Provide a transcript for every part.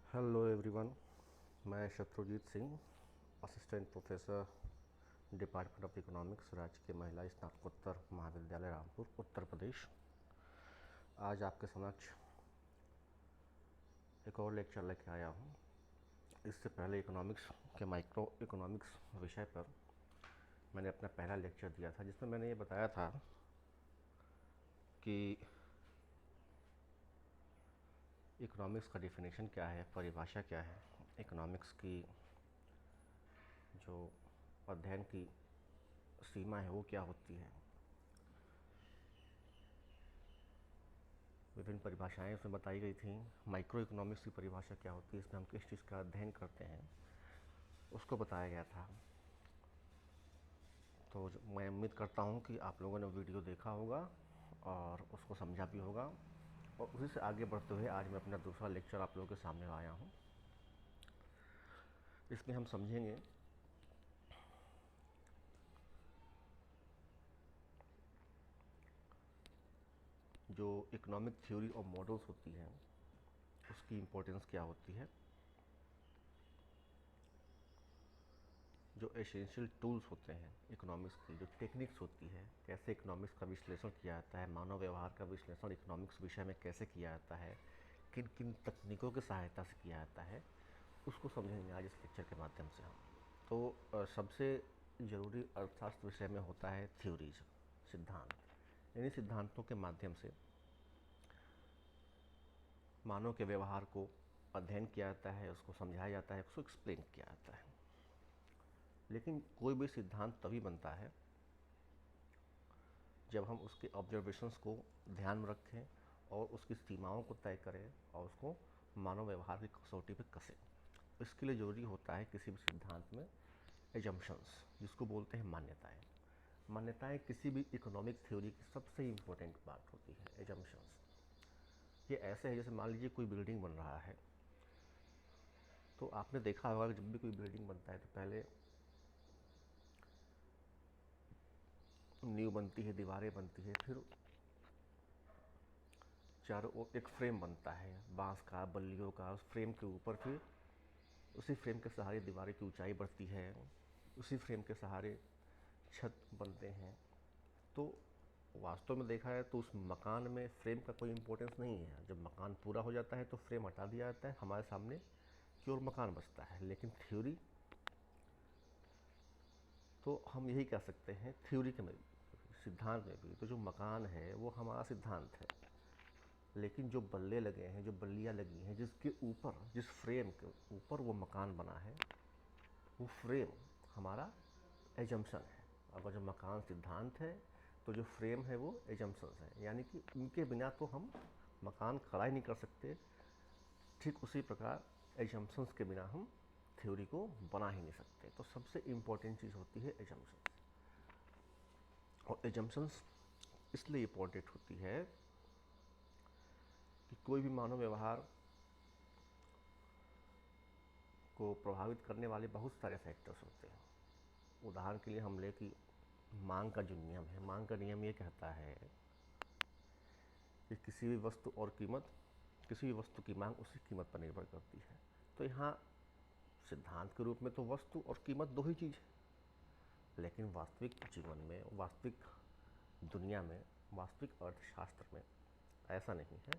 Hello everyone, मैं Shatrujeet Singh, assistant professor department of economics, राजकीय महिला स्नातकोत्तर महाविद्यालय रामपुर, उत्तर प्रदेश। आज आपके समक्ष एक और लेक्चर लेके आया हूँ। इससे पहले इकोनॉमिक्स के माइक्रो इकोनॉमिक्स विषय पर मैंने अपना पहला लेक्चर दिया था, जिसमें मैंने ये बताया था कि इकोनॉमिक्स का डिफिनेशन क्या है, परिभाषा क्या है, इकोनॉमिक्स की जो अध्ययन की सीमा है वो क्या होती है। विभिन्न परिभाषाएं उसमें बताई गई थी। माइक्रो इकोनॉमिक्स की परिभाषा क्या होती है, इसमें हम किस चीज़ का अध्ययन करते हैं, उसको बताया गया था। तो मैं उम्मीद करता हूँ कि आप लोगों ने वीडियो देखा होगा और उसको समझा भी होगा, और उसी से आगे बढ़ते हुए आज मैं अपना दूसरा लेक्चर आप लोगों के सामने आया हूँ। इसमें हम समझेंगे जो इकोनॉमिक थ्योरी और मॉडल्स होती हैं उसकी इम्पोर्टेंस क्या होती है, जो एसेंशियल टूल्स होते हैं इकोनॉमिक्स की, जो टेक्निक्स होती है, कैसे इकोनॉमिक्स का विश्लेषण किया जाता है, मानव व्यवहार का विश्लेषण इकोनॉमिक्स विषय में कैसे किया जाता है, किन किन तकनीकों की सहायता से किया जाता है, उसको समझेंगे आज इस लेक्चर के माध्यम से हम। तो सबसे ज़रूरी अर्थशास्त्र विषय में होता है थ्योरीज, सिद्धांत। इन्हीं सिद्धांतों के माध्यम से मानव के व्यवहार को अध्ययन किया जाता है, उसको समझाया जाता है, उसको एक्सप्लेन किया जाता है। लेकिन कोई भी सिद्धांत तभी बनता है जब हम उसके ऑब्जर्वेशंस को ध्यान में रखें और उसकी सीमाओं को तय करें और उसको मानव व्यवहार की कसौटी पर कसें। इसके लिए ज़रूरी होता है किसी भी सिद्धांत में एजम्पशंस, जिसको बोलते हैं मान्यताएं। मान्यताएं किसी भी इकोनॉमिक थ्योरी की सबसे इम्पोर्टेंट पार्ट होती है, एजम्पशंस। ये ऐसे है जैसे मान लीजिए कोई बिल्डिंग बन रहा है, तो आपने देखा होगा कि जब भी कोई बिल्डिंग बनता है तो पहले नींव बनती है, दीवारें बनती है, फिर चारों ओर एक फ्रेम बनता है बांस का, बल्लियों का। उस फ्रेम के ऊपर फिर उसी फ्रेम के सहारे दीवारें की ऊंचाई बढ़ती है, उसी फ्रेम के सहारे छत बनते हैं। तो वास्तव में देखा है तो उस मकान में फ्रेम का कोई इम्पोर्टेंस नहीं है। जब मकान पूरा हो जाता है तो फ्रेम हटा दिया जाता है, हमारे सामने की ओर मकान बचता है। लेकिन थ्योरी, तो हम यही कह सकते हैं थ्योरी के में, सिद्धांत में भी तो जो मकान है वो हमारा सिद्धांत है, लेकिन जो बल्ले लगे हैं, जो बल्लियाँ लगी हैं, जिसके ऊपर, जिस फ्रेम के ऊपर वो मकान बना है, वो फ्रेम हमारा एजम्पशन है। अगर जो मकान सिद्धांत है तो जो फ्रेम है वो एजम्पशंस है, यानी कि उनके बिना तो हम मकान खड़ा ही नहीं कर सकते। ठीक उसी प्रकार एजम्पशंस के बिना हम थ्योरी को बना ही नहीं सकते। तो सबसे इम्पोर्टेंट चीज़ होती है एजम्पशंस। और एजम्पशंस इसलिए इम्पोर्टेंट होती है कि कोई भी मानव व्यवहार को प्रभावित करने वाले बहुत सारे फैक्टर्स होते हैं। उदाहरण के लिए हम ले कि मांग का जो नियम है, मांग का नियम ये कहता है कि किसी भी वस्तु और कीमत, किसी भी वस्तु की मांग उसी कीमत पर निर्भर करती है। तो यहाँ सिद्धांत के रूप में तो वस्तु और कीमत दो ही चीज़ है, लेकिन वास्तविक जीवन में, वास्तविक दुनिया में, वास्तविक अर्थशास्त्र में ऐसा नहीं है।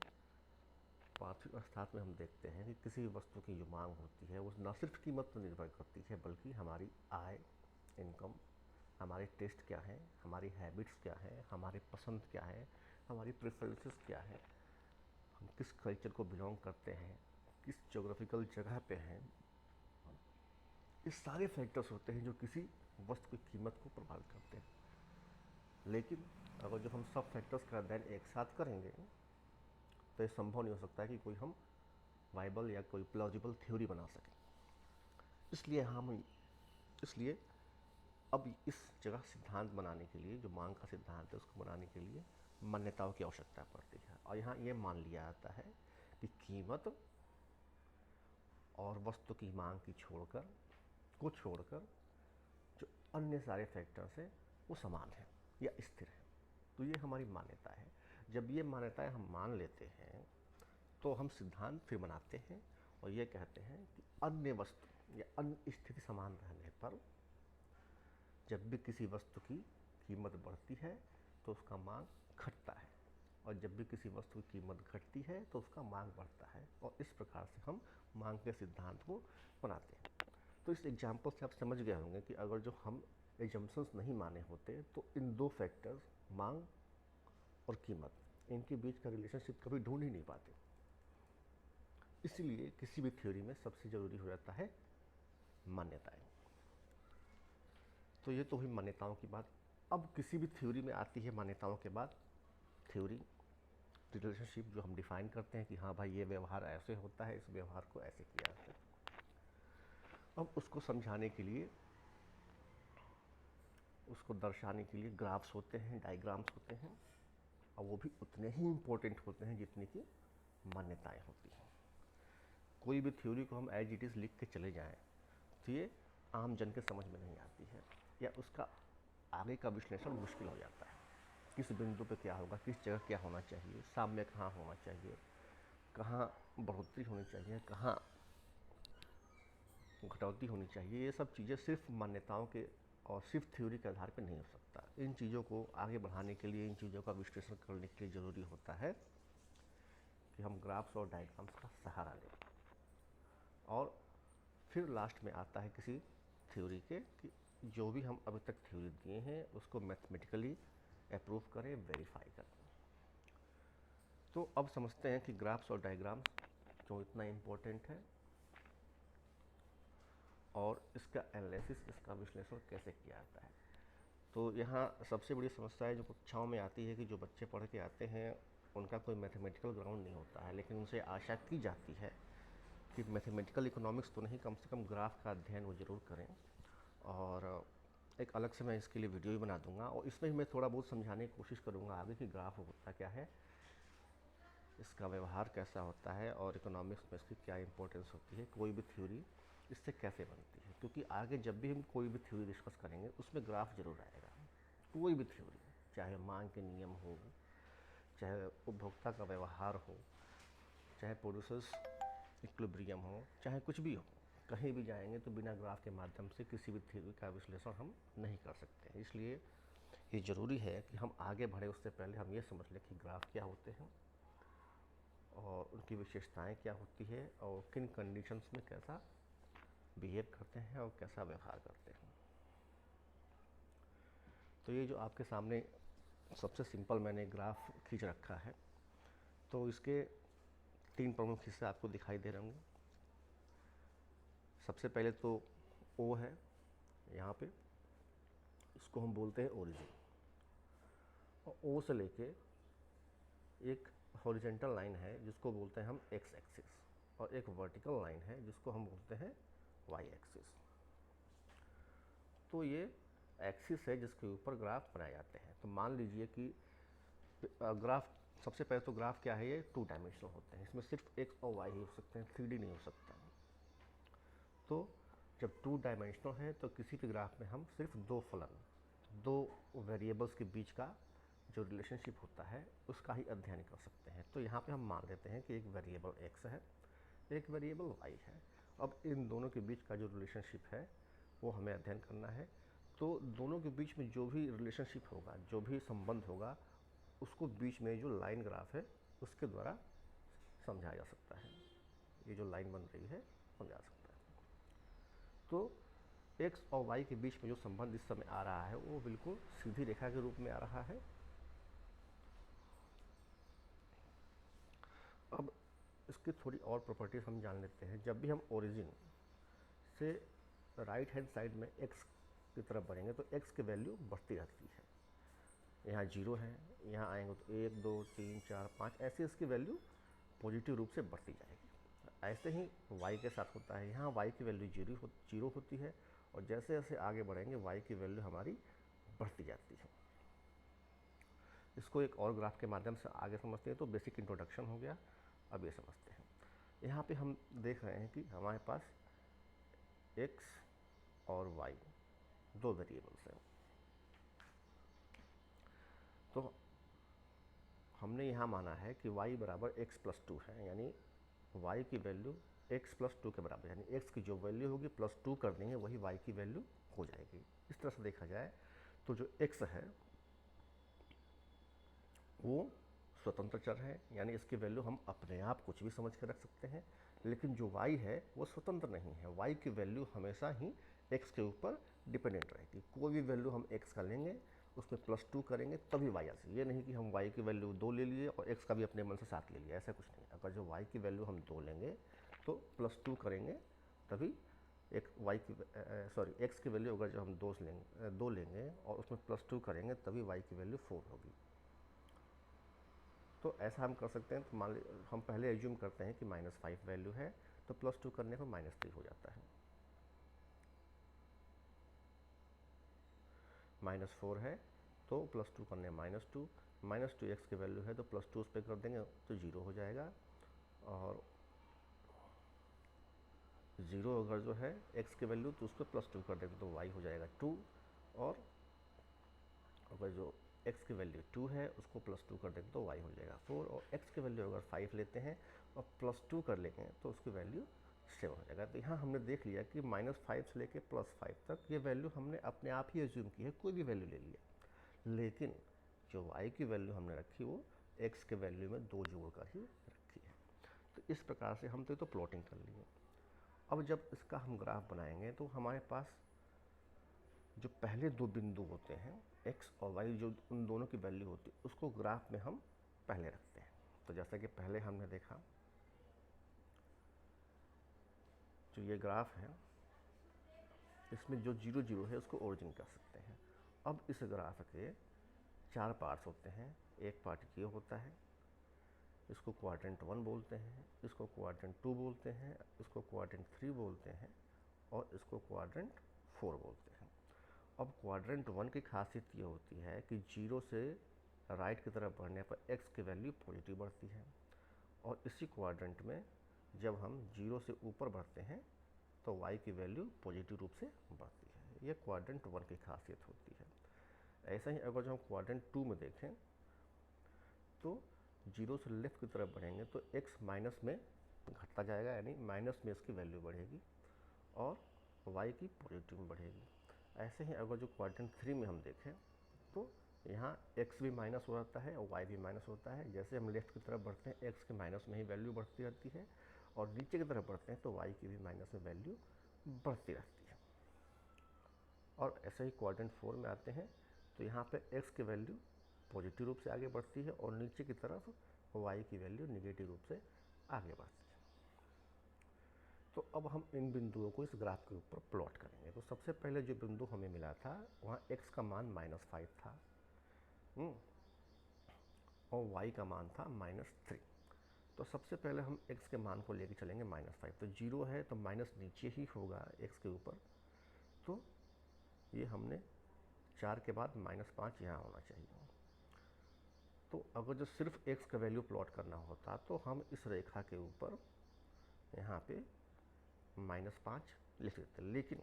वास्तविक अर्थशास्त्र में हम देखते हैं कि किसी भी वस्तु की जो मांग होती है वो न सिर्फ कीमत पर निर्भर करती है, बल्कि हमारी आय, इनकम, हमारे टेस्ट क्या हैं, हमारी हैबिट्स क्या हैं, हमारी पसंद क्या है, हमारी प्रेफरेंसेस क्या है, हम किस कल्चर को बिलोंग करते हैं, किस जोग्राफिकल जगह पे हैं। ये सारे फैक्टर्स होते हैं जो किसी वस्तु की कीमत को प्रभावित करते हैं। लेकिन अगर जब हम सब फैक्टर्स का अध्ययन एक साथ करेंगे तो ये संभव नहीं हो सकता है कि कोई हम वाइबल या कोई प्लॉजिबल थ्योरी बना सकें। इसलिए अब इस जगह सिद्धांत बनाने के लिए, जो मांग का सिद्धांत है उसको बनाने के लिए मान्यताओं की आवश्यकता पड़ती है। और यहाँ ये मान लिया जाता है कि कीमत और वस्तु की मांग की छोड़कर जो अन्य सारे फैक्टर्स हैं वो समान है या स्थिर है। तो ये हमारी मान्यता है। जब ये मान्यताएं हम मान लेते हैं तो हम सिद्धांत फिर बनाते हैं और ये कहते हैं कि अन्य वस्तु या अन्य स्थिति समान रहने पर जब भी किसी वस्तु की कीमत बढ़ती है तो उसका मांग घटता है, और जब भी किसी वस्तु की कीमत घटती है तो उसका मांग बढ़ता है। और इस प्रकार से हम मांग के सिद्धांत को बनाते हैं। तो इस एग्जाम्पल से आप समझ गए होंगे कि अगर जो हम एजम्पशंस नहीं माने होते तो इन दो फैक्टर्स, मांग और कीमत, इनके बीच का रिलेशनशिप कभी ढूंढ ही नहीं पाते। इसलिए किसी भी थ्योरी में सबसे ज़रूरी हो जाता है मान्यताएं। तो ये तो हुई मान्यताओं की बात। अब किसी भी थ्योरी में आती है मान्यताओं के बाद थ्योरी, रिलेशनशिप जो हम डिफाइन करते हैं कि हाँ भाई ये व्यवहार ऐसे होता है, इस व्यवहार को ऐसे किया जाता है। अब उसको समझाने के लिए, उसको दर्शाने के लिए ग्राफ्स होते हैं, डायग्राम्स होते हैं, और वो भी उतने ही इम्पोर्टेंट होते हैं जितनी कि मान्यताएं होती हैं। कोई भी थ्योरी को हम एज इट इज़ लिख के चले जाएं तो ये आम जन के समझ में नहीं आती है, या उसका आगे का विश्लेषण मुश्किल हो जाता है। किस बिंदु पे क्या होगा, किस जगह क्या होना चाहिए, साम्य कहाँ होना चाहिए, कहाँ बढ़ोतरी होनी चाहिए, कहाँ घटौती होनी चाहिए, ये सब चीज़ें सिर्फ मान्यताओं के और सिर्फ थ्योरी के आधार पर नहीं हो सकता। इन चीज़ों को आगे बढ़ाने के लिए, इन चीज़ों का विश्लेषण करने के लिए ज़रूरी होता है कि हम ग्राफ्स और डायग्राम्स का सहारा लें। और फिर लास्ट में आता है किसी थ्योरी के कि जो भी हम अभी तक थ्योरी दिए हैं उसको मैथमेटिकली अप्रूव करें, वेरीफाई करें। तो अब समझते हैं कि ग्राफ्स और डायग्राम्स क्यों इतना इम्पोर्टेंट है और इसका एनालिसिस, इसका विश्लेषण कैसे किया जाता है। तो यहाँ सबसे बड़ी समस्या है जो कक्षाओं में आती है कि जो बच्चे पढ़ के आते हैं उनका कोई मैथमेटिकल ग्राउंड नहीं होता है, लेकिन उनसे आशा की जाती है कि मैथमेटिकल इकोनॉमिक्स तो नहीं, कम से कम ग्राफ का अध्ययन वो ज़रूर करें। और एक अलग से मैं इसके लिए वीडियो भी बना दूंगा, और इसमें भी मैं थोड़ा बहुत समझाने की कोशिश करूंगा आगे कि ग्राफ होता क्या है, इसका व्यवहार कैसा होता है, और इकोनॉमिक्स में इसकी क्या इंपॉर्टेंस होती है, कोई भी थ्योरी इससे कैसे बनती है। क्योंकि आगे जब भी हम कोई भी थ्योरी डिस्कस करेंगे उसमें ग्राफ जरूर आएगा। कोई भी थ्योरी, चाहे मांग के नियम हो, चाहे उपभोक्ता का व्यवहार हो, चाहे प्रोड्यूसर्स इक्विलिब्रियम हो, चाहे कुछ भी हो, कहीं भी जाएंगे तो बिना ग्राफ के माध्यम से किसी भी थ्योरी का विश्लेषण हम नहीं कर सकते। इसलिए ये ज़रूरी है कि हम आगे बढ़े उससे पहले हम ये समझ लें कि ग्राफ क्या होते हैं और उनकी विशेषताएं क्या होती है और किन कंडीशंस में कैसा बिहेव करते हैं और कैसा व्यवहार करते हैं। तो ये जो आपके सामने सबसे सिंपल मैंने ग्राफ खींच रखा है, तो इसके 3 प्रमुख हिस्से आपको दिखाई दे रहे होंगे। सबसे पहले तो ओ है, यहाँ पे इसको हम बोलते हैं ओरिजिन, और ओ से लेके एक हॉरिजेंटल लाइन है जिसको बोलते हैं हम एक्स एक्सिस, और एक वर्टिकल लाइन है जिसको हम बोलते हैं वाई एक्सिस। तो ये एक्सिस है जिसके ऊपर ग्राफ बनाए जाते हैं। तो मान लीजिए कि ग्राफ, सबसे पहले तो ग्राफ क्या है, ये 2 डायमेंशनल होते हैं, इसमें सिर्फ एक्स और वाई ही हो सकते हैं, 3D नहीं हो सकता। तो जब 2 डायमेंशनल है तो किसी भी ग्राफ में हम सिर्फ 2 फलन, 2 वेरिएबल्स के बीच का जो रिलेशनशिप होता है उसका ही अध्ययन कर सकते हैं। तो यहाँ पे हम मान लेते हैं कि एक वेरिएबल x है, एक वेरिएबल y है। अब इन दोनों के बीच का जो रिलेशनशिप है वो हमें अध्ययन करना है। तो दोनों के बीच में जो भी रिलेशनशिप होगा, जो भी संबंध होगा, उसको बीच में जो लाइन ग्राफ है उसके द्वारा समझाया जा सकता है। ये जो लाइन बन रही है समझा सकता है। तो x और y के बीच में जो संबंध इस समय आ रहा है वो बिल्कुल सीधी रेखा के रूप में आ रहा है। अब इसकी थोड़ी और प्रॉपर्टीज हम जान लेते हैं। जब भी हम ओरिजिन से राइट हैंड साइड में x की तरफ बढ़ेंगे तो x की वैल्यू बढ़ती रहती है। यहाँ 0 है, यहाँ आएंगे तो 1 2 3 4 5, ऐसे इसकी वैल्यू पॉजिटिव रूप से बढ़ती जाएगी। ऐसे ही y के साथ होता है, यहाँ y की वैल्यू 0 होती है, और जैसे जैसे आगे बढ़ेंगे y की वैल्यू हमारी बढ़ती जाती है। इसको एक और ग्राफ के माध्यम से आगे समझते हैं। तो बेसिक इंट्रोडक्शन हो गया, अब ये समझते हैं। यहाँ पे हम देख रहे हैं कि हमारे पास x और y 2 वेरिएबल्स हैं। तो हमने यहाँ माना है कि y बराबर x + 2 है, यानी y की वैल्यू एक्स प्लस टू के बराबर, यानी एक्स की जो वैल्यू होगी प्लस टू कर देंगे वही वाई की वैल्यू हो जाएगी। इस तरह से देखा जाए तो जो एक्स है वो स्वतंत्र चर है, यानी इसकी वैल्यू हम अपने आप कुछ भी समझ कर रख सकते हैं, लेकिन जो y है वो स्वतंत्र नहीं है। y की वैल्यू हमेशा ही x के ऊपर डिपेंडेंट रहेगी। कोई भी वैल्यू हम x का लेंगे उसमें प्लस टू करेंगे तभी y आती है। ये नहीं कि हम y की वैल्यू 2 ले लिए और x का भी अपने मन से 7 ले लिया, ऐसा कुछ नहीं। अगर जो y की वैल्यू हम 2 लेंगे तो प्लस टू करेंगे तभी एक y की x की वैल्यू अगर जो हम 2 लेंगे और उसमें प्लस टू करेंगे तभी y की वैल्यू 4 होगी। तो ऐसा हम कर सकते हैं। तो मान ली हम पहले एज्यूम करते हैं कि -5 वैल्यू है, तो प्लस टू करने पर -3 हो जाता है। -4 है तो प्लस टू करने -2, -2 एक्स की वैल्यू है तो प्लस टू उस पर कर देंगे तो 0 हो जाएगा। और 0 अगर जो है एक्स की वैल्यू तो उस पर प्लस टू कर देंगे तो y हो जाएगा 2। और अगर जो x की वैल्यू 2 है उसको प्लस टू कर देंगे तो y हो जाएगा 4। और x की वैल्यू अगर 5 लेते हैं और प्लस टू कर लेंगे तो उसकी वैल्यू 7 हो जाएगा। तो यहाँ हमने देख लिया कि -5 से लेके +5 तक ये वैल्यू हमने अपने आप ही एज्यूम की है, कोई भी वैल्यू ले लिया, लेकिन जो y की वैल्यू हमने रखी वो x के वैल्यू में 2 जोड़ कर ही रखी है। तो इस प्रकार से हम तो प्लॉटिंग कर लिए। अब जब इसका हम ग्राफ बनाएंगे तो हमारे पास जो पहले दो बिंदु होते हैं x और y, जो उन दोनों की वैल्यू होती है उसको ग्राफ में हम पहले रखते हैं। तो जैसा कि पहले हमने देखा, जो ये ग्राफ है इसमें जो 0 0 है उसको ओरिजिन कर सकते हैं। अब इस ग्राफ के 4 पार्ट्स होते हैं। एक पार्ट ये होता है, इसको क्वाड्रेंट 1 बोलते हैं, इसको क्वाड्रेंट 2 बोलते हैं, इसको क्वाड्रेंट 3 बोलते हैं और इसको क्वाड्रेंट 4 बोलते हैं। अब क्वाड्रेंट 1 की खासियत ये होती है कि 0 से राइट की तरफ बढ़ने पर x की वैल्यू पॉजिटिव बढ़ती है, और इसी क्वाड्रेंट में जब हम 0 से ऊपर बढ़ते हैं तो y की वैल्यू पॉजिटिव रूप से बढ़ती है। यह क्वाड्रेंट 1 की खासियत होती है। ऐसा ही अगर जो हम क्वाड्रेंट 2 में देखें तो 0 से लेफ्ट की तरफ बढ़ेंगे तो x माइनस में घटता जाएगा, यानी माइनस में इसकी वैल्यू बढ़ेगी और y की पॉजिटिव में बढ़ेगी। ऐसे ही अगर जो क्वाड्रेंट 3 में हम देखें तो यहाँ x भी माइनस हो जाता है और y भी माइनस होता है। जैसे हम लेफ्ट की तरफ बढ़ते हैं x के माइनस में ही वैल्यू बढ़ती रहती है, और नीचे की तरफ बढ़ते हैं तो y की भी माइनस में वैल्यू बढ़ती रहती है। और ऐसे ही क्वाड्रेंट 4 में आते हैं तो यहाँ पे x की वैल्यू पॉजिटिव रूप से आगे बढ़ती है और नीचे की तरफ y की वैल्यू निगेटिव रूप से आगे बढ़ती है। तो अब हम इन बिंदुओं को इस ग्राफ के ऊपर प्लॉट करेंगे। तो सबसे पहले जो बिंदु हमें मिला था वहाँ x का मान -5 था और y का मान था -3। तो सबसे पहले हम x के मान को लेके चलेंगे -5। तो 0 है तो माइनस नीचे ही होगा x के ऊपर, तो ये हमने 4 के बाद -5 यहाँ होना चाहिए। तो अगर जो सिर्फ x का वैल्यू प्लॉट करना होता तो हम इस रेखा के ऊपर यहाँ पे -5 लिख देते, लेकिन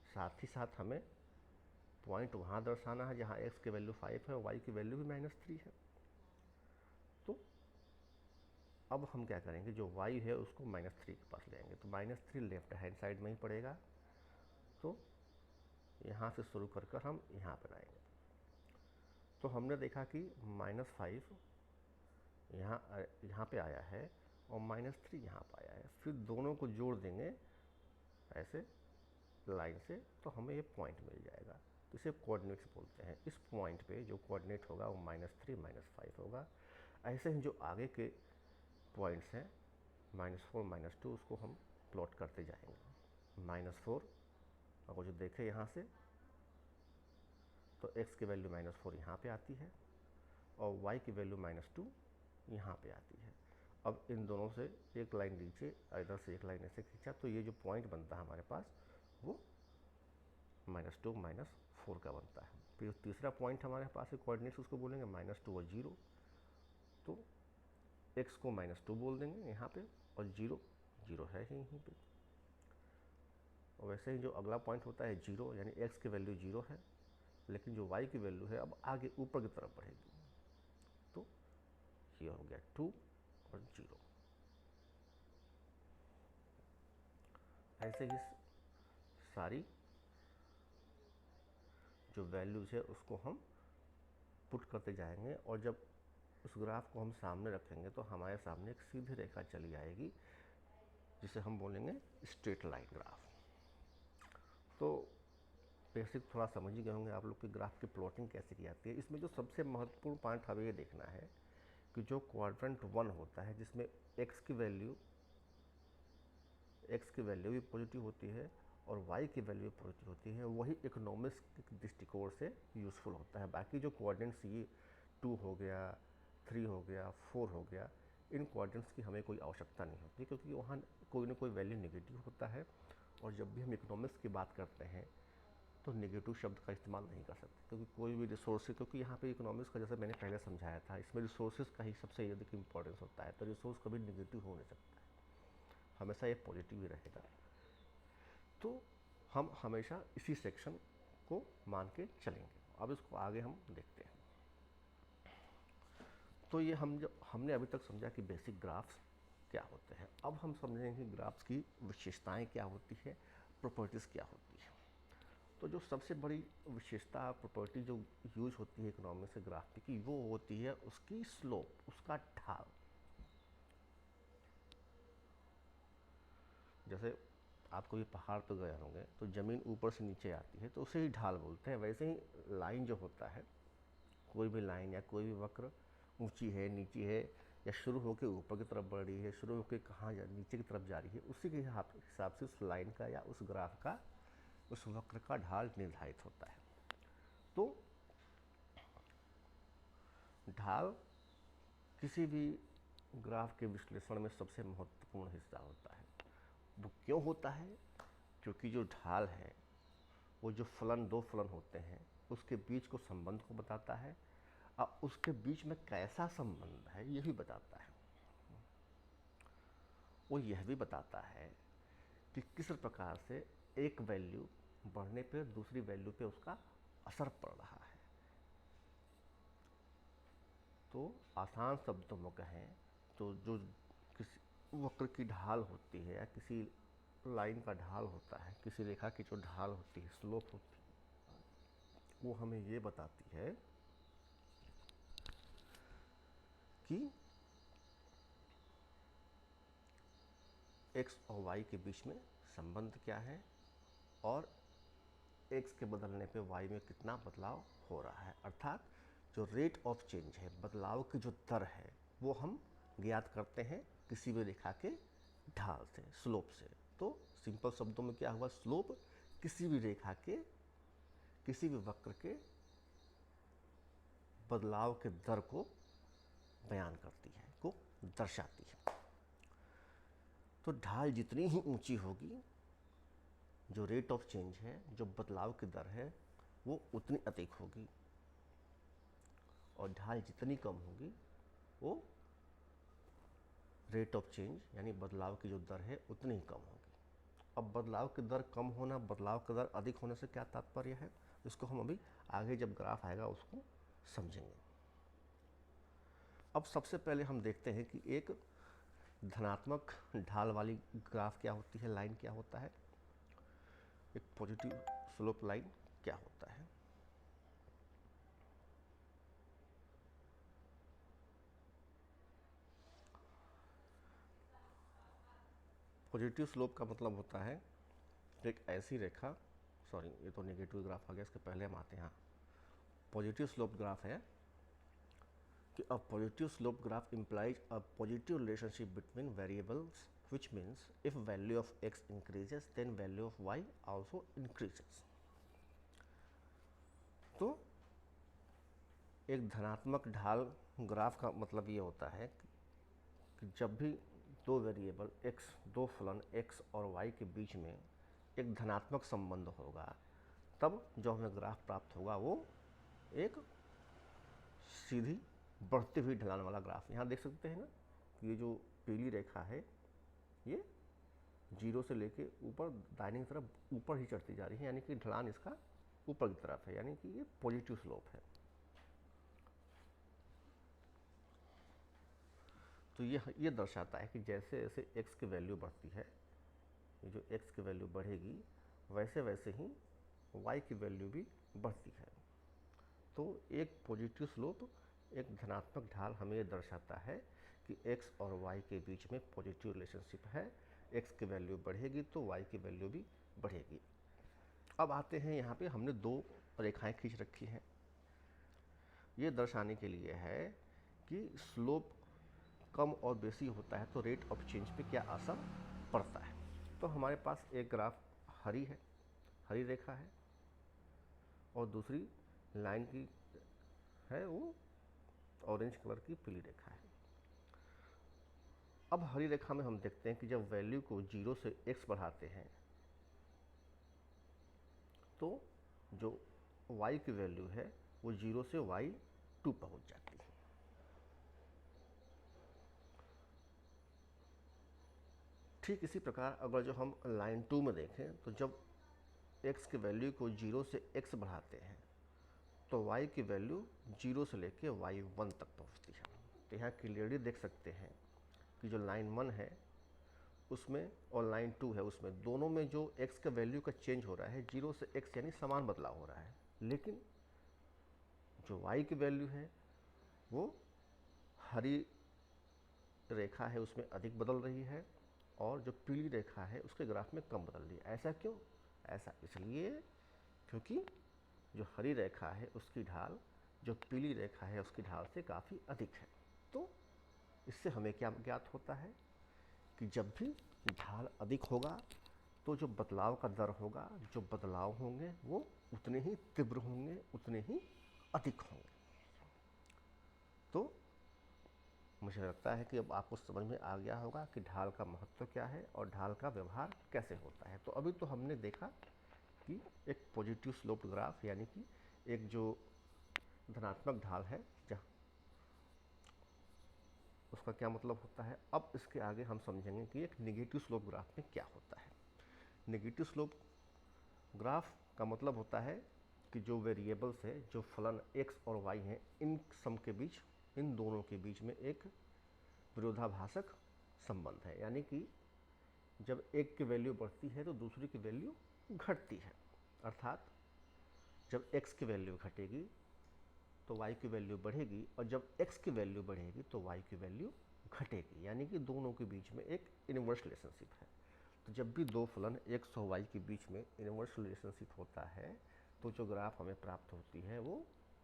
साथ ही साथ हमें पॉइंट वहाँ दर्शाना है जहाँ x की वैल्यू 5 है और y की वैल्यू भी -3 है। तो अब हम क्या करेंगे, जो y है उसको -3 के पास ले आएंगे, तो -3 लेफ्ट हैंड साइड में ही पड़ेगा। तो यहाँ से शुरू कर कर हम यहाँ पर आएंगे। तो हमने देखा कि -5 यहाँ पे आया है और -3 यहाँ पर आया है। फिर दोनों को जोड़ देंगे ऐसे लाइन से तो हमें ये पॉइंट मिल जाएगा। तो इसे कोऑर्डिनेट्स बोलते हैं। इस पॉइंट पे जो कोऑर्डिनेट होगा वो -3 -5 होगा। ऐसे ही जो आगे के पॉइंट्स हैं -4 -2 उसको हम प्लॉट करते जाएंगे। -4 अगर जो देखें यहाँ से तो x की वैल्यू -4 यहाँ पे आती है और y की वैल्यू -2 यहाँ पे आती है। अब इन दोनों से एक लाइन नीचे, इधर से एक लाइन ऐसे खींचा तो ये जो पॉइंट बनता है हमारे पास वो -2 -4 का बनता है। फिर तीसरा पॉइंट हमारे पास है कोऑर्डिनेट्स, उसको बोलेंगे -2 और 0। तो x को -2 बोल देंगे यहाँ पे और 0 0 है ही यहीं पे। और वैसे ही जो अगला पॉइंट होता है 0, यानी x की वैल्यू 0 है लेकिन जो y की वैल्यू है अब आगे ऊपर की तरफ बढ़ेगी। तो ये हो गया 2 और 0। ऐसे ही सारी जो वैल्यूज़ है उसको हम पुट करते जाएंगे, और जब उस ग्राफ को हम सामने रखेंगे तो हमारे सामने एक सीधी रेखा चली आएगी जिसे हम बोलेंगे स्ट्रेट लाइन ग्राफ। तो बेसिक थोड़ा समझ ही गए होंगे आप लोग कि ग्राफ की प्लॉटिंग कैसे की जाती है। इसमें जो सबसे महत्वपूर्ण पॉइंट हमें ये देखना है कि जो क्वाड्रेंट 1 होता है, जिसमें x की वैल्यू भी पॉजिटिव होती है और y की वैल्यू भी पॉजिटिव होती है, वही इकोनॉमिक्स के दृष्टिकोण से यूज़फुल होता है। बाकी जो क्वाड्रेंट्स ये 2 हो गया, 3 हो गया, 4 हो गया, इन क्वाड्रेंट्स की हमें कोई आवश्यकता नहीं होती, क्योंकि वहाँ कोई ना कोई वैल्यू नेगेटिव होता है। और जब भी हम इकोनॉमिक्स की बात करते हैं तो नेगेटिव शब्द का इस्तेमाल नहीं कर सकते, क्योंकि कोई भी रिसोर्सेज, क्योंकि यहाँ पे इकोनॉमिक्स का जैसे मैंने पहले समझाया था, इसमें रिसोर्सेज का ही सबसे अधिक इंपॉर्टेंस होता है। तो रिसोर्स कभी नेगेटिव हो नहीं सकता है, हमेशा ये पॉजिटिव ही रहेगा। तो हम हमेशा इसी सेक्शन को मान के चलेंगे। अब इसको आगे हम देखते हैं। तो ये हमने अभी तक समझा कि बेसिक ग्राफ्स क्या होते हैं। अब हम समझेंगे ग्राफ्स की विशेषताएं क्या होती है, प्रॉपर्टीज़ क्या होती है। तो जो सबसे बड़ी विशेषता प्रॉपर्टी जो यूज होती है इकोनॉमिक्स से ग्राफ की, वो होती है उसकी स्लोप, उसका ढाल। जैसे आप कोई पहाड़ पर गए होंगे तो ज़मीन ऊपर से नीचे आती है तो उसे ही ढाल बोलते हैं। वैसे ही लाइन जो होता है, कोई भी लाइन या कोई भी वक्र ऊंची है, नीची है, या शुरू होकर ऊपर की तरफ बढ़ रही है, शुरू होकर कहाँ नीचे की तरफ जा रही है, उसी के हिसाब से उस लाइन का या उस ग्राफ का, उस वक्र का ढाल निर्धारित होता है। तो ढाल किसी भी ग्राफ के विश्लेषण में सबसे महत्वपूर्ण हिस्सा होता है। वो क्यों होता है? क्योंकि जो ढाल है वो जो दो फलन होते हैं उसके बीच को संबंध को बताता है, और उसके बीच में कैसा संबंध है ये भी बताता है। वो यह भी बताता है कि किस प्रकार से एक वैल्यू बढ़ने पे दूसरी वैल्यू पे उसका असर पड़ रहा है। तो आसान शब्दों में कहें तो जो किसी वक्र की ढाल होती है या किसी लाइन का ढाल होता है, किसी रेखा की जो ढाल होती है, स्लोप होती है, वो हमें ये बताती है कि x और y के बीच में संबंध क्या है, और x के बदलने पे y में कितना बदलाव हो रहा है। अर्थात जो रेट ऑफ चेंज है, बदलाव की जो दर है, वो हम ज्ञात करते हैं किसी भी रेखा के ढाल से, स्लोप से। तो सिंपल शब्दों में क्या हुआ, स्लोप किसी भी रेखा के, किसी भी वक्र के बदलाव के दर को बयान करती है, को दर्शाती है। तो ढाल जितनी ही ऊंची होगी, जो रेट ऑफ चेंज है, जो बदलाव की दर है, वो उतनी अधिक होगी, और ढाल जितनी कम होगी वो रेट ऑफ चेंज यानी बदलाव की जो दर है उतनी ही कम होगी। अब बदलाव की दर कम होना, बदलाव की दर अधिक होने से क्या तात्पर्य है, इसको हम अभी आगे जब ग्राफ आएगा उसको समझेंगे। अब सबसे पहले हम देखते हैं कि एक धनात्मक ढाल वाली ग्राफ क्या होती है, लाइन क्या होता है, एक पॉजिटिव स्लोप लाइन क्या होता है। पॉजिटिव स्लोप का मतलब होता है एक ऐसी रेखा, सॉरी ये तो नेगेटिव ग्राफ आ गया, इसके पहले हम आते हैं। पॉजिटिव स्लोप ग्राफ है कि a positive slope graph implies a positive relationship between variables, which means if value of x increases then value of y also increases। तो एक धनात्मक ढाल ग्राफ का मतलब ये होता है कि जब भी दो वेरिएबल x, दो फलन x और y के बीच में एक धनात्मक संबंध होगा, तब जो हमें ग्राफ प्राप्त होगा वो एक सीधी बढ़ती हुई ढलान वाला ग्राफ। यहाँ देख सकते हैं ना, ये जो पीली रेखा है ये जीरो से लेके ऊपर दाहिनी तरफ ऊपर ही चढ़ती जा रही है, यानी कि ढलान इसका ऊपर की तरफ है, यानी कि ये पॉजिटिव स्लोप है। तो ये दर्शाता है कि जैसे जैसे x की वैल्यू बढ़ती है ये जो x की वैल्यू बढ़ेगी वैसे वैसे ही y की वैल्यू भी बढ़ती है। तो एक पॉजिटिव स्लोप, एक धनात्मक ढाल हमें ये दर्शाता है कि x और y के बीच में पॉजिटिव रिलेशनशिप है। x की वैल्यू बढ़ेगी तो y की वैल्यू भी बढ़ेगी। अब आते हैं यहाँ पे, हमने दो रेखाएं खींच रखी हैं। ये दर्शाने के लिए है कि स्लोप कम और बेसी होता है तो रेट ऑफ चेंज पे क्या असर पड़ता है। तो हमारे पास एक ग्राफ हरी है, हरी रेखा है, और दूसरी लाइन की है वो ऑरेंज कलर की पीली रेखा है। अब हरी रेखा में हम देखते हैं कि जब वैल्यू को 0 से x बढ़ाते हैं तो जो y की वैल्यू है वो 0 से y2 पहुंच जाती है। ठीक इसी प्रकार अगर जो हम लाइन 2 में देखें तो जब x की वैल्यू को 0 से x बढ़ाते हैं तो y की वैल्यू 0 से लेके y1 तक पहुंचती है। तो यहाँ क्लियरली देख सकते हैं कि जो लाइन 1 है उसमें और लाइन 2 है उसमें, दोनों में जो x का वैल्यू का चेंज हो रहा है 0 से x यानी समान बदलाव हो रहा है, लेकिन जो y की वैल्यू है वो हरी रेखा है उसमें अधिक बदल रही है और जो पीली रेखा है उसके ग्राफ में कम बदल रही है। ऐसा क्यों? ऐसा इसलिए क्योंकि जो हरी रेखा है उसकी ढाल जो पीली रेखा है उसकी ढाल से काफ़ी अधिक है। तो इससे हमें क्या ज्ञात होता है कि जब भी ढाल अधिक होगा तो जो बदलाव का दर होगा, जो बदलाव होंगे वो उतने ही तीव्र होंगे, उतने ही अधिक होंगे। तो मुझे लगता है कि अब आपको समझ में आ गया होगा कि ढाल का महत्व क्या है और ढाल का व्यवहार कैसे होता है। तो अभी तो हमने देखा कि एक पॉजिटिव स्लोप ग्राफ यानी कि एक जो धनात्मक ढाल है जहाँ उसका क्या मतलब होता है। अब इसके आगे हम समझेंगे कि एक नेगेटिव स्लोप ग्राफ में क्या होता है। नेगेटिव स्लोप ग्राफ का मतलब होता है कि जो वेरिएबल्स है, जो फलन x और y हैं, इन सम के बीच, इन दोनों के बीच में एक विरोधाभासक संबंध है। यानी कि जब एक की वैल्यू बढ़ती है तो दूसरी की वैल्यू घटती है, अर्थात जब x की वैल्यू घटेगी तो y की वैल्यू बढ़ेगी और जब x की वैल्यू बढ़ेगी तो y की वैल्यू घटेगी। यानी कि दोनों के बीच में एक इनवर्स रिलेशनशिप है। तो जब भी दो फलन x और y के बीच में इनवर्स रिलेशनशिप होता है तो जो ग्राफ हमें प्राप्त होती है वो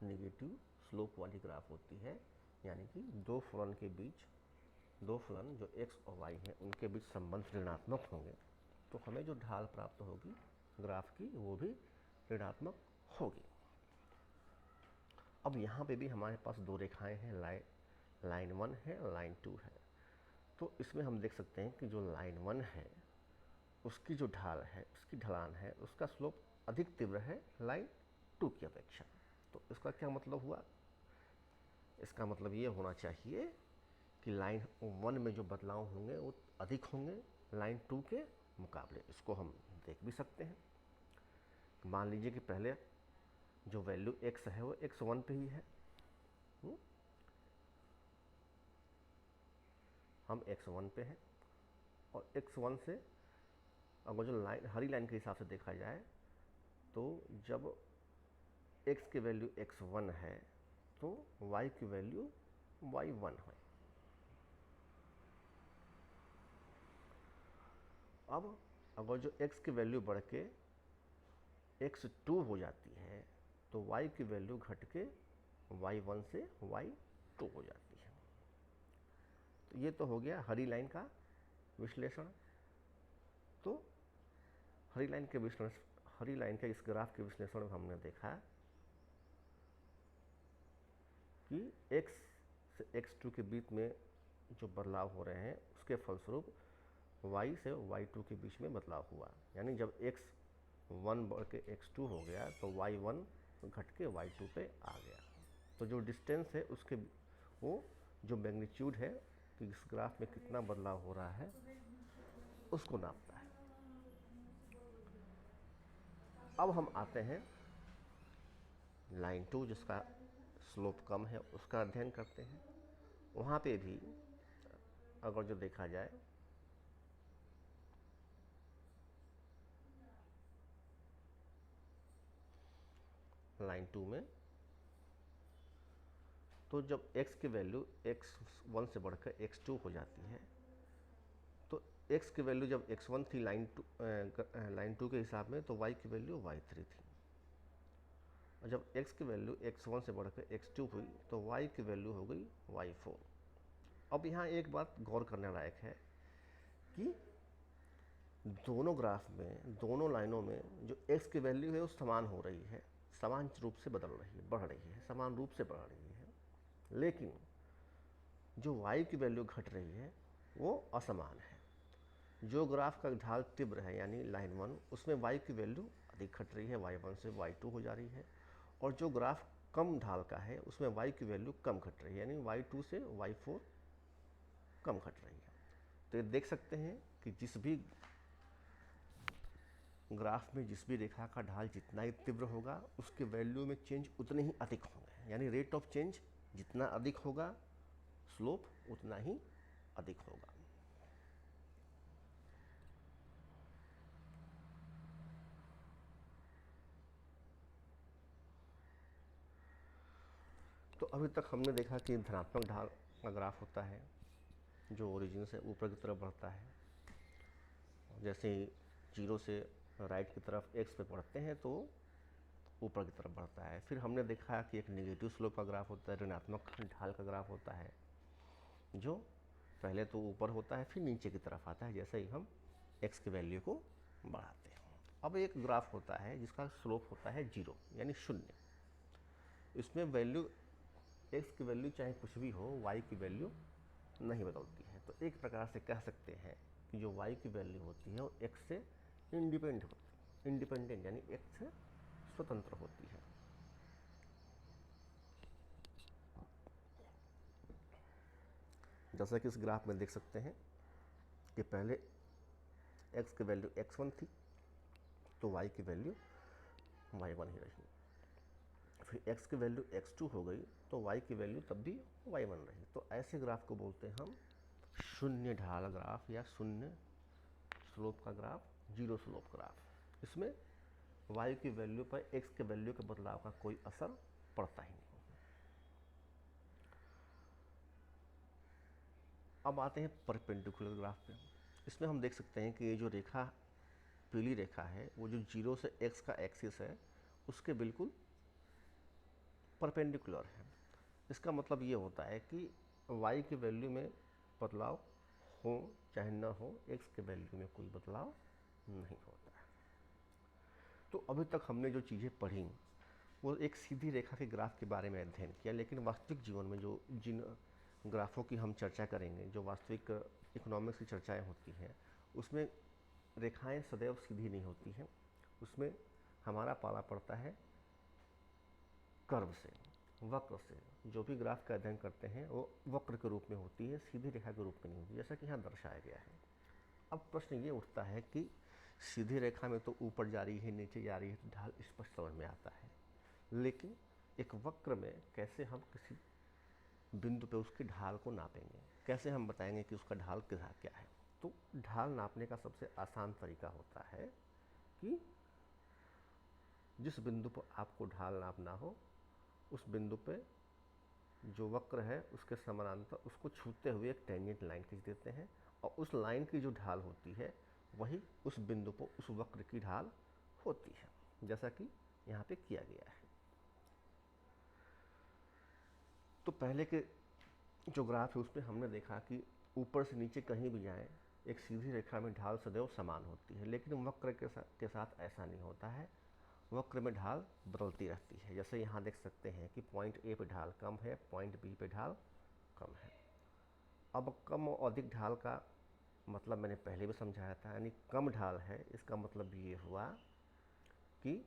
नेगेटिव स्लोप वाली ग्राफ होती है। यानी कि दो फलन के बीच, दो फलन जो x और y हैं उनके बीच संबंध ऋणात्मक होंगे तो हमें जो ढाल प्राप्त होगी ग्राफ की वो भी ऋणात्मक होगी। अब यहाँ पे भी हमारे पास दो रेखाएं हैं, लाइन 1 है, लाइन 2 है। तो इसमें हम देख सकते हैं कि जो लाइन 1 है उसकी जो ढाल है, उसकी ढलान है, उसका स्लोप अधिक तीव्र है लाइन 2 की अपेक्षा। तो इसका क्या मतलब हुआ? इसका मतलब ये होना चाहिए कि लाइन 1 में जो बदलाव होंगे वो अधिक होंगे लाइन 2 के मुकाबले। इसको हम देख भी सकते हैं। मान लीजिए कि पहले जो वैल्यू x है वो x1 पे ही है, हम x1 पे हैं और x1 से अगर जो लाइन हरी लाइन के हिसाब से देखा जाए तो जब x की वैल्यू x1 है तो y की वैल्यू y1 है। अब अगर जो x की वैल्यू बढ़ के x2 हो जाती है तो y की वैल्यू घट के y1 से y2 हो जाती है। तो ये तो हो गया हरी लाइन का विश्लेषण। तो हरी लाइन के इस ग्राफ के विश्लेषण में हमने देखा कि x से x2 के बीच में जो बदलाव हो रहे हैं उसके फलस्वरूप y से y2 के बीच में बदलाव हुआ। यानी जब x1 बढ़ के x2 हो गया तो y1 घट के y2 पे आ गया। तो जो डिस्टेंस है उसके वो जो मैग्नीट्यूड है कि इस ग्राफ में कितना बदलाव हो रहा है उसको नापता है। अब हम आते हैं लाइन 2 जिसका स्लोप कम है उसका अध्ययन करते हैं। वहाँ पे भी अगर जो देखा जाए लाइन 2 में, तो जब x की वैल्यू x1 से बढ़कर x2 हो जाती है, तो x की वैल्यू जब x1 थी लाइन 2 के हिसाब में, तो y की वैल्यू y3 थी। और जब x की वैल्यू x1 से बढ़कर x2 हुई, तो y की वैल्यू हो गई y4। अब यहाँ एक बात गौर करने लायक है कि दोनों ग्राफ में, दोनों लाइनों में जो x की वैल्यू है वो समान हो रही है, समान रूप से बदल रही है, बढ़ रही है, समान रूप से बढ़ रही है। लेकिन जो y की वैल्यू घट रही है वो असमान है। जो ग्राफ का ढाल तीव्र है यानी लाइन 1, उसमें y की वैल्यू अधिक घट रही है, y1 से y2 हो जा रही है। और जो ग्राफ कम ढाल का है उसमें y की वैल्यू कम घट रही है, यानी y2 से y4 कम घट रही है। तो ये देख सकते हैं कि जिस भी ग्राफ में जिस भी रेखा का ढाल जितना ही तीव्र होगा, उसके वैल्यू में चेंज उतने ही अधिक होंगे, यानी रेट ऑफ चेंज जितना अधिक होगा, स्लोप उतना ही अधिक होगा। तो अभी तक हमने देखा कि धनात्मक ढाल का ग्राफ होता है जो ओरिजिन से ऊपर की तरफ बढ़ता है। जैसे ही 0 से राइट की तरफ x पे बढ़ते हैं तो ऊपर की तरफ बढ़ता है। फिर हमने देखा कि एक नेगेटिव स्लोप का ग्राफ होता है, ऋणात्मक ढाल का ग्राफ होता है, जो पहले तो ऊपर होता है फिर नीचे की तरफ आता है जैसे ही हम x की वैल्यू को बढ़ाते हैं। अब एक ग्राफ होता है जिसका स्लोप होता है 0 यानी 0। इसमें वैल्यू x की वैल्यू चाहे कुछ भी हो, y की वैल्यू नहीं बदलती है। तो एक प्रकार से कह सकते हैं कि जो y की वैल्यू होती है वो x से इंडिपेंडेंट यानी x से स्वतंत्र होती है। जैसा कि इस ग्राफ में देख सकते हैं कि पहले x की वैल्यू x1 थी तो y की वैल्यू y1 ही रही। फिर x की वैल्यू x2 हो गई तो y की वैल्यू तब भी y1 रही। तो ऐसे ग्राफ को बोलते हैं हम शून्य ढाल ग्राफ या शून्य स्लोप का ग्राफ, जीरो स्लोप ग्राफ। इसमें y की वैल्यू पर x के वैल्यू के बदलाव का कोई असर पड़ता ही नहीं। अब आते हैं परपेंडिकुलर ग्राफ पे। इसमें हम देख सकते हैं कि ये जो रेखा, पीली रेखा है, वो जो 0 से x का एक्सिस है उसके बिल्कुल परपेंडिकुलर है। इसका मतलब ये होता है कि y की वैल्यू में बदलाव हो चाहे न हो, x के वैल्यू में कोई बदलाव नहीं होता है। तो अभी तक हमने जो चीज़ें पढ़ी वो एक सीधी रेखा के ग्राफ के बारे में अध्ययन किया, लेकिन वास्तविक जीवन में जो जिन ग्राफों की हम चर्चा करेंगे, जो वास्तविक इकोनॉमिक्स की चर्चाएं होती हैं, उसमें रेखाएं सदैव सीधी नहीं होती हैं। उसमें हमारा पाला पड़ता है कर्व से, वक्र से। जो भी ग्राफ का अध्ययन करते हैं वो वक्र के रूप में होती है, सीधी रेखा के रूप में नहीं होती, जैसा कि यहाँ दर्शाया गया है। अब प्रश्न ये उठता है कि सीधी रेखा में तो ऊपर जा रही है, नीचे जा रही है, तो ढाल स्पष्ट समझ में आता है, लेकिन एक वक्र में कैसे हम किसी बिंदु पे उसकी ढाल को नापेंगे, कैसे हम बताएंगे कि उसका ढाल क्या है। तो ढाल नापने का सबसे आसान तरीका होता है कि जिस बिंदु पर आपको ढाल नापना हो, उस बिंदु पे जो वक्र है उसके समानांतर उसको छूते हुए एक टेंजेंट लाइन खींच देते हैं, और उस लाइन की जो ढाल होती है वही उस बिंदु पर उस वक्र की ढाल होती है, जैसा कि यहाँ पे किया गया है। तो पहले के जो ग्राफ है उसमें हमने देखा कि ऊपर से नीचे कहीं भी जाएं, एक सीधी रेखा में ढाल सदैव समान होती है, लेकिन वक्र के साथ ऐसा नहीं होता है। वक्र में ढाल बदलती रहती है। जैसे यहाँ देख सकते हैं कि पॉइंट ए पे ढाल कम है, पॉइंट बी पे ढाल कम है। अब कम और अधिक ढाल का मतलब मैंने पहले भी समझाया था, यानी कम ढाल है, इसका मतलब ये हुआ कि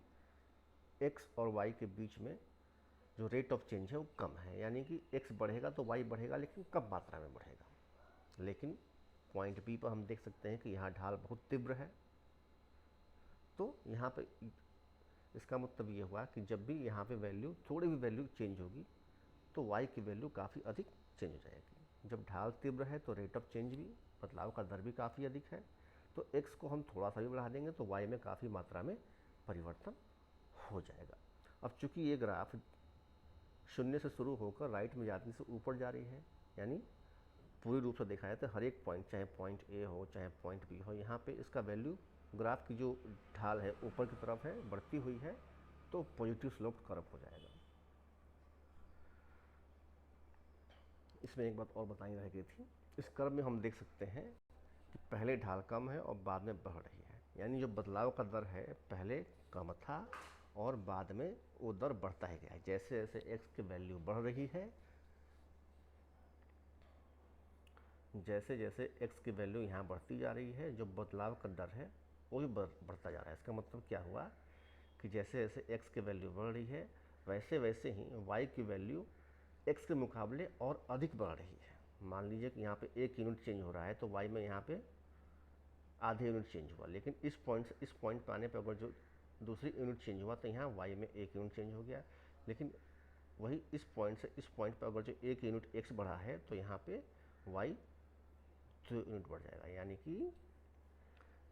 x और y के बीच में जो रेट ऑफ चेंज है वो कम है, यानी कि x बढ़ेगा तो y बढ़ेगा, लेकिन कम मात्रा में बढ़ेगा। लेकिन पॉइंट बी पर हम देख सकते हैं कि यहाँ ढाल बहुत तीव्र है। तो यहाँ पे इसका मतलब ये हुआ कि जब भी यहाँ पे वैल्यू, थोड़ी भी वैल्यू चेंज होगी तो y की वैल्यू काफ़ी अधिक चेंज हो जाएगी। जब ढाल तीव्र है तो रेट ऑफ चेंज भी, बदलाव का दर भी काफ़ी अधिक है। तो x को हम थोड़ा सा भी बढ़ा देंगे तो y में काफ़ी मात्रा में परिवर्तन हो जाएगा। अब चूंकि ये ग्राफ शून्य से शुरू होकर राइट में जाने से ऊपर जा रही है, यानी पूरी रूप से देखा जाए तो हर एक पॉइंट, चाहे पॉइंट ए हो चाहे पॉइंट बी हो, यहाँ पे इसका वैल्यू ग्राफ की जो ढाल है ऊपर की तरफ है, बढ़ती हुई है, तो पॉजिटिव स्लोप कर्व हो जाएगा। इसमें एक बात और बताई रह गई थी, इस कर्व में हम देख सकते हैं कि पहले ढाल कम है और बाद में बढ़ रही है, यानी जो बदलाव का दर है पहले कम था और बाद में वो दर बढ़ता ही गया है। जैसे जैसे एक्स की वैल्यू बढ़ रही है, जैसे जैसे x की वैल्यू यहाँ बढ़ती जा रही है, जो बदलाव का दर है वो भी बढ़ता जा रहा है। इसका मतलब क्या हुआ कि जैसे जैसे x की वैल्यू बढ़ रही है, वैसे वैसे ही y की वैल्यू x के मुकाबले और अधिक बढ़ रही है। मान लीजिए कि यहाँ पे 1 यूनिट चेंज हो रहा है तो y में यहाँ पे आधे यूनिट चेंज हुआ, लेकिन इस पॉइंट से इस पॉइंट पर आने पर अगर जो दूसरी यूनिट चेंज हुआ तो यहाँ y में 1 यूनिट चेंज हो गया। लेकिन वही इस पॉइंट से इस पॉइंट पर अगर जो 1 यूनिट x बढ़ा है तो यहाँ पे y 2 यूनिट बढ़ जाएगा। यानी कि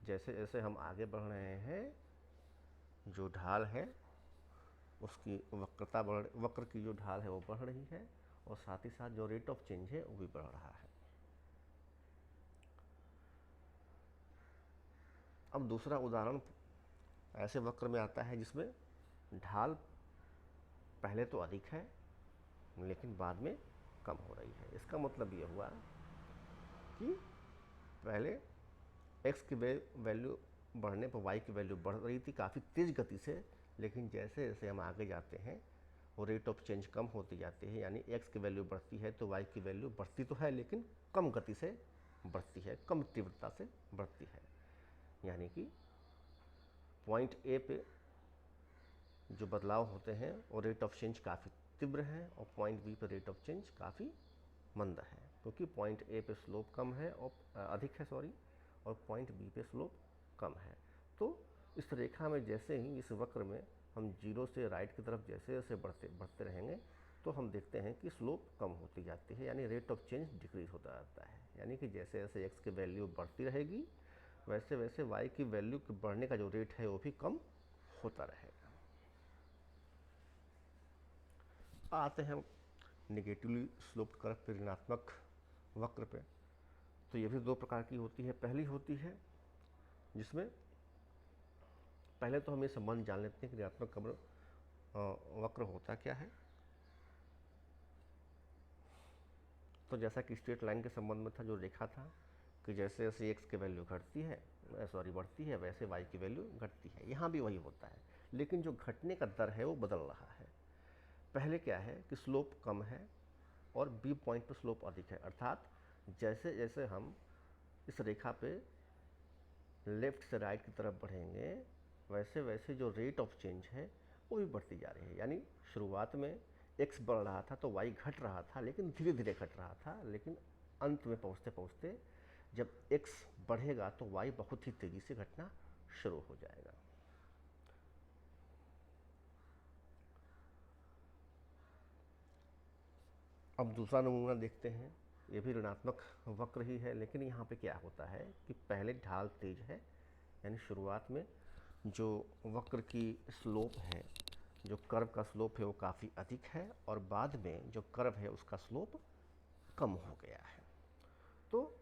जैसे जैसे हम आगे बढ़ रहे हैं, जो ढाल है उसकी वक्र की जो ढाल है वो बढ़ रही है, और साथ ही साथ जो रेट ऑफ चेंज है वो भी बढ़ रहा है। अब दूसरा उदाहरण ऐसे वक्र में आता है जिसमें ढाल पहले तो अधिक है लेकिन बाद में कम हो रही है। इसका मतलब ये हुआ कि पहले x की वैल्यू बढ़ने पर y की वैल्यू बढ़ रही थी काफ़ी तेज़ गति से, लेकिन जैसे जैसे हम आगे जाते हैं वो रेट ऑफ चेंज कम होती जाती है। यानी x की वैल्यू बढ़ती है तो y की वैल्यू बढ़ती तो है लेकिन कम गति से बढ़ती है, कम तीव्रता से बढ़ती है। यानी कि पॉइंट ए पे जो बदलाव होते हैं वो रेट ऑफ चेंज काफ़ी तीव्र है और पॉइंट बी पे रेट ऑफ चेंज काफ़ी मंद है, क्योंकि पॉइंट ए पे स्लोप कम है और अधिक है सॉरी, और पॉइंट बी पे स्लोप कम है। तो इस रेखा में जैसे ही इस वक्र में हम जीरो से राइट की तरफ जैसे जैसे बढ़ते रहेंगे तो हम देखते हैं कि स्लोप कम होती जाती है, यानी रेट ऑफ चेंज डिक्रीज होता रहता है। यानी कि जैसे जैसे एक्स की वैल्यू बढ़ती रहेगी वैसे वैसे वाई की वैल्यू के बढ़ने का जो रेट है वो भी कम होता रहेगा। आते हैं निगेटिवली स्लोप्ड कर्व पे, ऋणात्मक वक्र पे। तो ये भी दो प्रकार की होती है। पहली होती है जिसमें पहले तो हम ये संबंध जान लेते हैं कि ऋणात्मक वक्र होता क्या है। तो जैसा कि स्ट्रेट लाइन के संबंध में था, जो रेखा था कि जैसे जैसे एक्स की वैल्यू घटती है बढ़ती है वैसे वाई की वैल्यू घटती है। यहाँ भी वही होता है, लेकिन जो घटने का दर है वो बदल रहा है। पहले क्या है कि स्लोप कम है और बी पॉइंट पर स्लोप अधिक है, अर्थात जैसे जैसे हम इस रेखा पे लेफ्ट से राइट की तरफ बढ़ेंगे वैसे वैसे जो रेट ऑफ चेंज है वो भी बढ़ती जा रही है। यानी शुरुआत में x बढ़ रहा था तो y घट रहा था, लेकिन धीरे धीरे घट रहा था, लेकिन अंत में पहुँचते पहुँचते जब x बढ़ेगा तो y बहुत ही तेज़ी से घटना शुरू हो जाएगा। अब दूसरा नमूना देखते हैं, ये भी ऋणात्मक वक्र ही है, लेकिन यहाँ पे क्या होता है कि पहले ढाल तेज है, यानी शुरुआत में जो वक्र की स्लोप है, जो कर्व का स्लोप है वो काफ़ी अधिक है, और बाद में जो कर्व है उसका स्लोप कम हो गया है। तो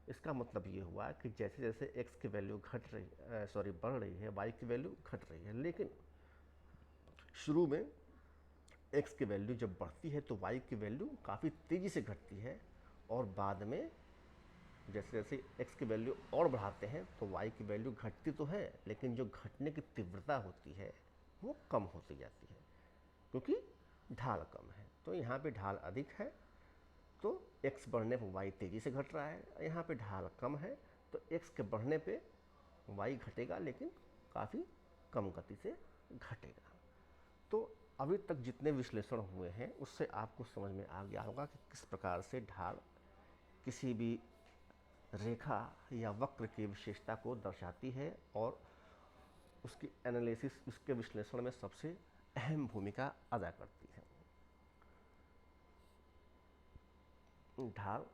इसका मतलब ये हुआ कि जैसे जैसे x की वैल्यू बढ़ रही है, y की वैल्यू घट रही है। लेकिन शुरू में x की वैल्यू जब बढ़ती है तो y की वैल्यू काफ़ी तेज़ी से घटती है, और बाद में जैसे जैसे x की वैल्यू और बढ़ाते हैं तो y की वैल्यू घटती तो है, लेकिन जो घटने की तीव्रता होती है वो कम होती जाती है, क्योंकि ढाल कम है। तो यहाँ पे ढाल अधिक है तो x बढ़ने पर y तेज़ी से घट रहा है, यहाँ पे ढाल कम है तो x के बढ़ने पे y घटेगा, लेकिन काफ़ी कम गति से घटेगा। तो अभी तक जितने विश्लेषण हुए हैं उससे आपको समझ में आ गया होगा कि किस प्रकार से ढाल किसी भी रेखा या वक्र की विशेषता को दर्शाती है, और उसकी एनालिसिस, उसके विश्लेषण में सबसे अहम भूमिका अदा करती है। ढाल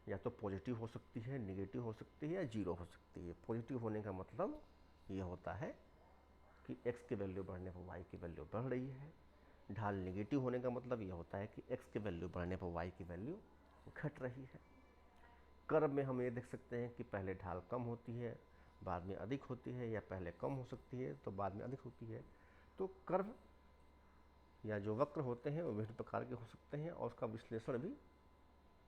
या तो पॉजिटिव हो सकती है, नेगेटिव हो सकती है या जीरो हो सकती है। पॉजिटिव होने का मतलब ये होता है कि x की वैल्यू बढ़ने पर y की वैल्यू बढ़ रही है, ढाल नेगेटिव होने का मतलब ये होता है कि x की वैल्यू बढ़ने पर y की वैल्यू घट रही है। कर्व में हम ये देख सकते हैं कि पहले ढाल कम होती है, बाद में अधिक होती है, या पहले कम हो सकती है तो बाद में अधिक होती है। तो कर्व या जो वक्र होते हैं वो विभिन्न प्रकार के हो सकते हैं और उसका विश्लेषण भी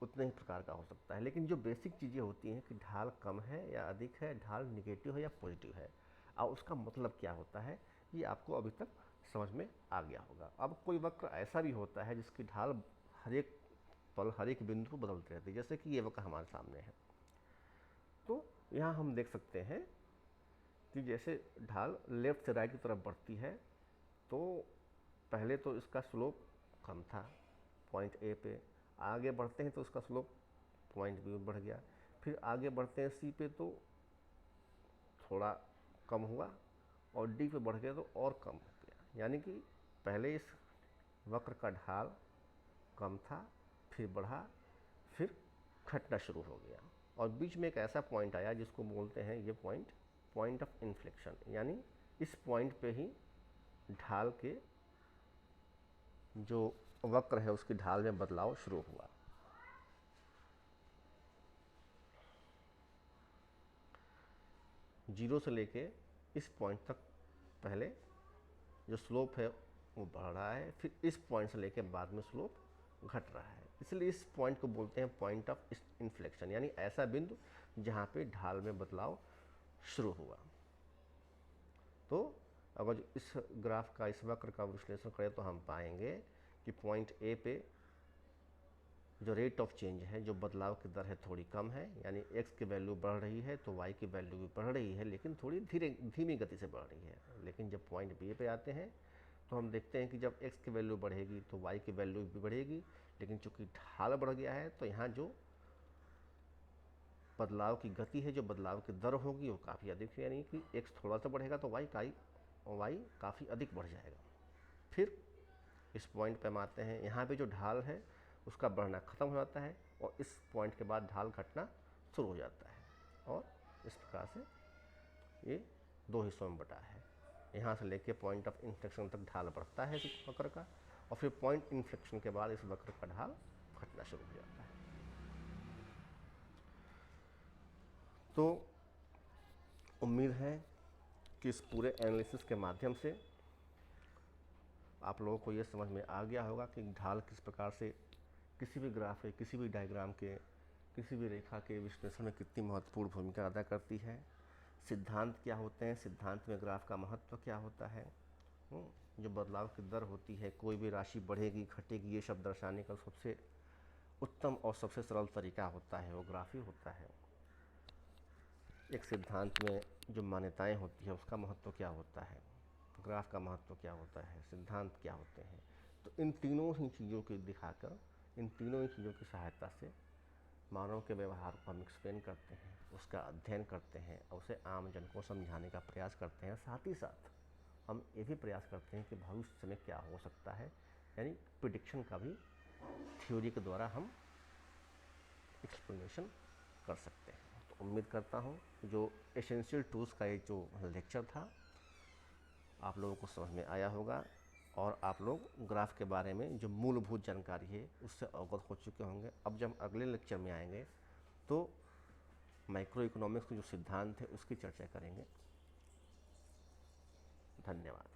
उतने ही प्रकार का हो सकता है। लेकिन जो बेसिक चीज़ें होती हैं कि ढाल कम है या अधिक है, ढाल निगेटिव है या पॉजिटिव है, और उसका मतलब क्या होता है, ये आपको अभी तक समझ में आ गया होगा। अब कोई वक्र ऐसा भी होता है जिसकी ढाल हर एक पल, हर एक बिंदु को बदलती रहती है, जैसे कि ये वक्र हमारे सामने है। तो यहाँ हम देख सकते हैं कि जैसे ढाल लेफ्ट से राइट की तरफ बढ़ती है, तो पहले तो इसका स्लोप कम था पॉइंट ए पे, आगे बढ़ते हैं तो उसका स्लोप पॉइंट बी में बढ़ गया, फिर आगे बढ़ते हैं सी पे तो थोड़ा कम हुआ, और डी पे बढ़ गया तो और कम हो गया। यानी कि पहले इस वक्र का ढाल कम था, फिर बढ़ा, फिर घटना शुरू हो गया, और बीच में एक ऐसा पॉइंट आया जिसको बोलते हैं ये पॉइंट ऑफ इन्फ्लेक्शन। यानी इस पॉइंट पे ही ढाल के जो वक्र है उसकी ढाल में बदलाव शुरू हुआ। जीरो से लेके इस पॉइंट तक पहले जो स्लोप है वो बढ़ रहा है, फिर इस पॉइंट से लेके बाद में स्लोप घट रहा है। इसलिए इस पॉइंट को बोलते हैं पॉइंट ऑफ इन्फ्लेक्शन, यानी ऐसा बिंदु जहाँ पे ढाल में बदलाव शुरू हुआ। तो अगर इस ग्राफ का, इस वक्र का विश्लेषण करें तो हम पाएंगे कि पॉइंट ए पे जो रेट ऑफ चेंज है, जो बदलाव की दर है, थोड़ी कम है, यानी x की वैल्यू बढ़ रही है तो y की वैल्यू भी बढ़ रही है, लेकिन थोड़ी धीमी गति से बढ़ रही है। लेकिन जब पॉइंट बी पे आते हैं तो हम देखते हैं कि जब x की वैल्यू बढ़ेगी तो y की वैल्यू भी बढ़ेगी, लेकिन चूंकि ढाल बढ़ गया है तो यहाँ जो बदलाव की गति है, जो बदलाव की दर होगी वो काफ़ी अधिक है, यानी कि x थोड़ा सा बढ़ेगा तो y काफ़ी अधिक बढ़ जाएगा। फिर इस पॉइंट पे हम आते हैं, यहाँ पे जो ढाल है उसका बढ़ना ख़त्म हो जाता है, और इस पॉइंट के बाद ढाल घटना शुरू हो जाता है, और इस प्रकार से ये दो हिस्सों में बटा है। यहाँ से लेके पॉइंट ऑफ इन्फ्लेक्शन तक ढाल बढ़ता है इस वक्र का, और फिर पॉइंट इन्फ्लेक्शन के बाद इस वक्र का ढाल घटना शुरू हो जाता है। तो उम्मीद है कि इस पूरे एनालिसिस के माध्यम से आप लोगों को ये समझ में आ गया होगा कि ढाल किस प्रकार से किसी भी ग्राफ के, किसी भी डायग्राम के, किसी भी रेखा के विश्लेषण में कितनी महत्वपूर्ण भूमिका अदा करती है। सिद्धांत क्या होते हैं, सिद्धांत में ग्राफ का महत्व क्या होता है, जो बदलाव की दर होती है, कोई भी राशि बढ़ेगी घटेगी ये सब दर्शाने का सबसे उत्तम और सबसे सरल तरीका होता है वो ग्राफ ही होता है। एक सिद्धांत में जो मान्यताएं होती है उसका महत्व क्या होता है, ग्राफ का महत्व क्या होता है, सिद्धांत क्या होते हैं। तो इन तीनों ही चीज़ों को दिखाकर, इन तीनों ही चीज़ों की सहायता से मानव के व्यवहार को हम एक्सप्लेन करते हैं, उसका अध्ययन करते हैं और उसे आम जन को समझाने का प्रयास करते हैं। साथ ही साथ हम ये भी प्रयास करते हैं कि भविष्य में क्या हो सकता है, यानी प्रिडिक्शन का भी थ्योरी के द्वारा हम एक्सप्लेनेशन कर सकते हैं। तो उम्मीद करता हूँ जो एसेंशियल टूल्स का ये जो लेक्चर था आप लोगों को समझ में आया होगा, और आप लोग ग्राफ के बारे में जो मूलभूत जानकारी है उससे अवगत हो चुके होंगे। अब जब अगले लेक्चर में आएंगे तो माइक्रो इकोनॉमिक्स के जो सिद्धांत है उसकी चर्चा करेंगे। धन्यवाद।